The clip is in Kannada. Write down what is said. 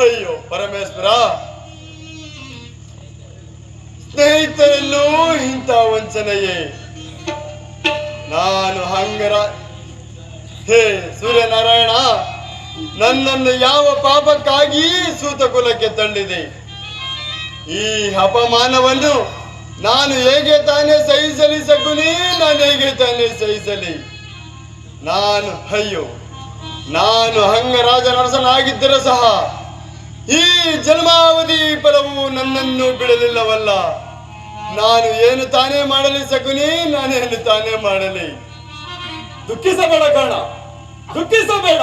ಅಯ್ಯೋ ಪರಮೇಶ್ವರ, ಸ್ನೇಹಿತರಲ್ಲೂ ಇಂಥ ವಂಚನೆಯೇ. ನಾನು ಹಂಗರ ಹೇ ಸೂರ್ಯನಾರಾಯಣ, ನನ್ನನ್ನು ಯಾವ ಪಾಪಕ್ಕಾಗಿ ಸೂತ ಕುಲಕ್ಕೆ ತಳ್ಳಿದೆ? ಈ ಅಪಮಾನವನ್ನು ನಾನು ಹೇಗೆ ತಾನೇ ಸಹಿಸಲಿ ಶಕುನಿ? ನಾನು ಹೇಗೆ ತಾನೇ ಸಹಿಸಲಿ? ನಾನು ಅಂಗರಾಜನರಸನಾಗಿದ್ದರೆ ಸಹ ಈ ಜನ್ಮಾವಧಿ ಫಲವು ನನ್ನನ್ನು ಬಿಡಲಿಲ್ಲವಲ್ಲ. ನಾನು ಏನು ತಾನೇ ಮಾಡಲಿ ಶಕುನಿ? ನಾನೇನು ತಾನೇ ಮಾಡಲಿ? ದುಃಖಿಸಬೇಡ ಕರ್ಣ, ದುಃಖಿಸಬೇಡ.